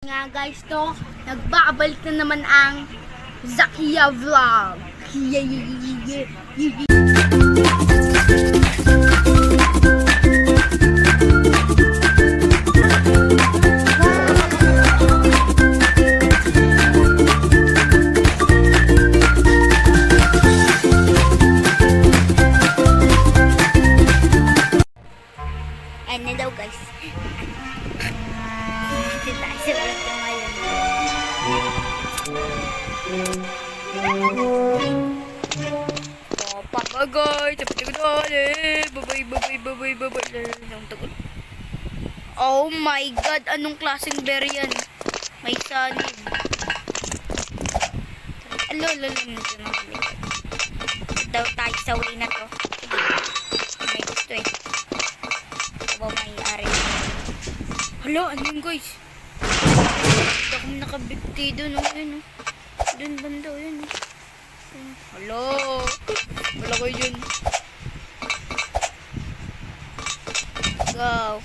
Nga guys to, nagbabalik na naman ang Zakia Vlog. Ano daw guys? Dito tayo sa video ngayon. Papagay! Sabi ko na oh my god! Anong klaseng bear yan? May sanib. Alo. Daw tayo sa way na to. May gusto eh. Aba may-ari. Hala, ano yun guys? Hindi ako nakabigti doon. Ayun, doon banda. Ayun. Hala. Wala kayo dyan. Go.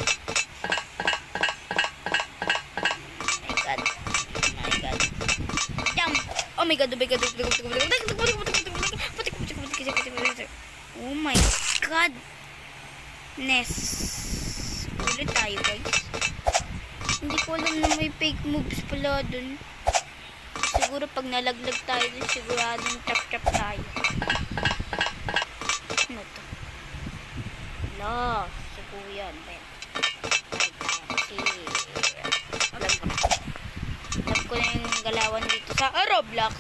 My god. Jump. Oh my god. Oh my god. Ness. Ulit tayo guys. Hindi ko alam na may fake moves pala dun. Siguro pag nalaglag tayo dun, siguradong trap tayo. Ano to? Wala. Si Kuya. Alam ko na yung galawan dito sa Roblox.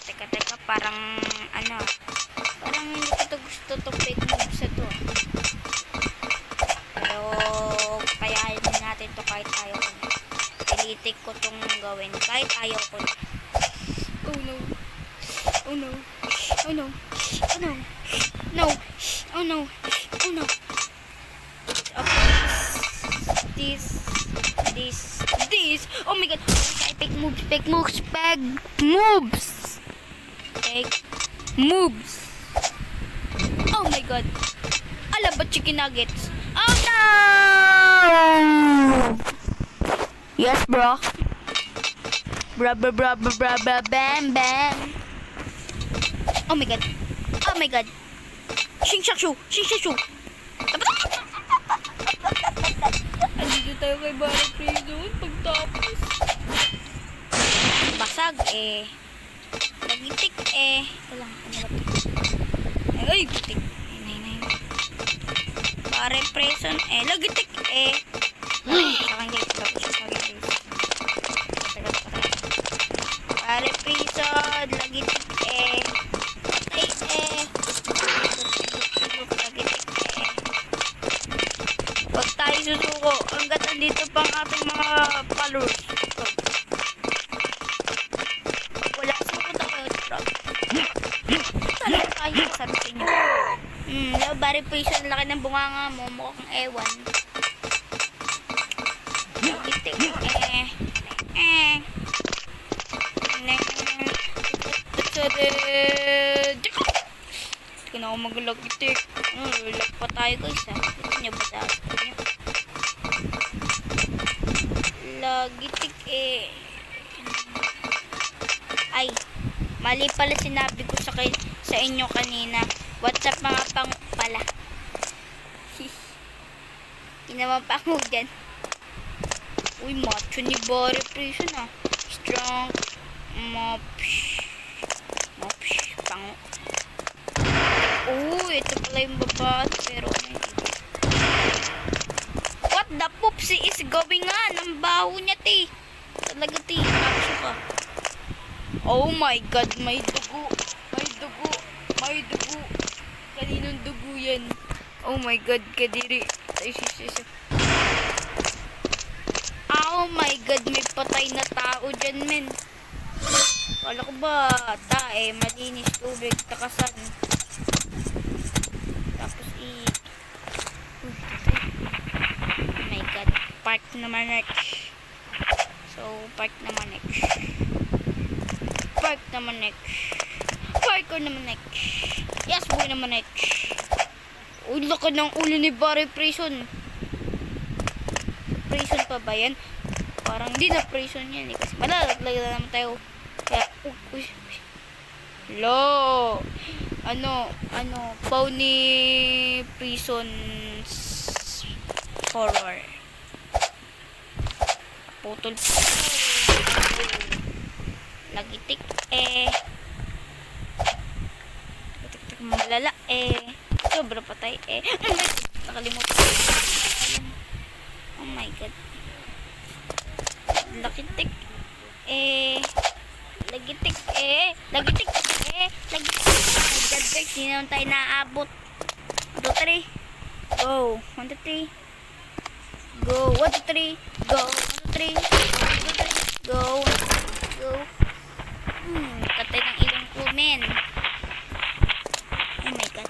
Teka. Parang ano. Parang hindi ko to gusto to fake moves sa to. Pero payahin natin to kahit ayaw ko na. Pilitik ko tong gawin kahit ayaw ko na. Oh no. This. Oh my god. Fake moves. Oh my god. Ala ba chicken nuggets? Oh no! Yes, bro. Bam. Oh my god. Shing shakshu. Andito tayo kay Barry Prison pagtapos. Basag eh. Nagitik eh. Wala. Ay, gitik. Barry Prison eh. Nagitik eh. Barry Prison. Nagitik eh. Huwag tayo susuko hanggat andito pang ating mga followers. Wala suko tayo. Talaga tayo sabi sa inyo. Barry Prison, laki ng bunganga mo. Mukhang ewan. Nagitik Hindi na ako maglagitik. Lag pa tayo guys ha. Ito nyo ba sa akin? Lagitik eh. Ay, mali pala sinabi ko sa inyo kanina. What's up mga pango pala? Ginawa pa ako dyan. Uy, macho ni Barry Prison ah. Strong. Mops. Pango. Ito pala yung baba. Pero what the poopsie is going on? Ang baho niya, te. Talaga, te. Macho ka. Oh my god, may dugo. Kaninong dugo yan? Oh my god, kadiri. Oh my god, may patay na tao dyan, men. Kala ko ba, tae, malinis tubig, takasan. Tapos oh my god, park naman next. Yes, boy naman next. Uy, laki ng ulo ni Barry Prison. prison pa ba yan? Parang hindi na prison yan eh. Kasi malalaglag na naman tayo. Kaya, uy. Hello. Pony prison horror. Putol. Nagitik Nagitik malala Sobra patay nakalimutan. Oh my god. Lakitik lagitik lagitik oh my god guys, hindi naman tayo naaabot. 1, 2, 3 go. 1, 2, 3 go. 1, 2, 3 go. 1, 2, 3 go. 1, 2, 3 go. Katay ng ilang kumen. Oh my god.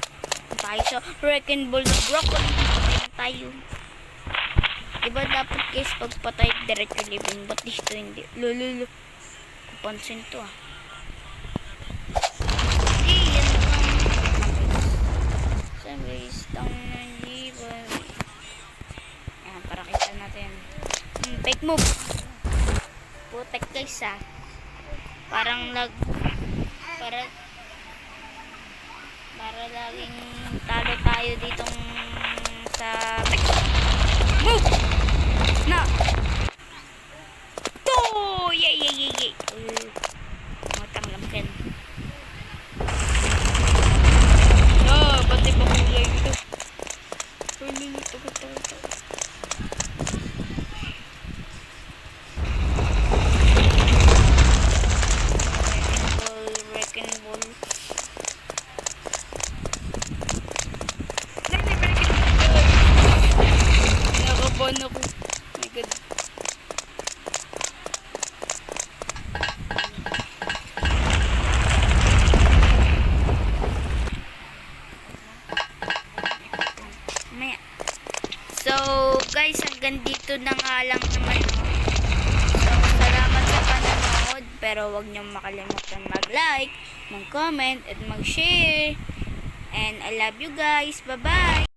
Tayo sa wrecking ball na broccoli. Patay tayo. Diba dapat guys pagpatay diretso living, but dito hindi. Lululu. Kupansin to yan lang. Sa base lang ng liban. Ayan, para kita natin. Fake move. Putek guys Parang para laging talo tayo ditong sa move na to yay matang lamken pati ba kulay ito ito wrecking ball nakabahan ako. Oh my god. Maya. So, guys, hanggang dito na nga lang naman. So, salamat sa panonood. Pero wag niyong makalimutan mag-like, mag-comment, at mag-share. And I love you guys. Bye-bye!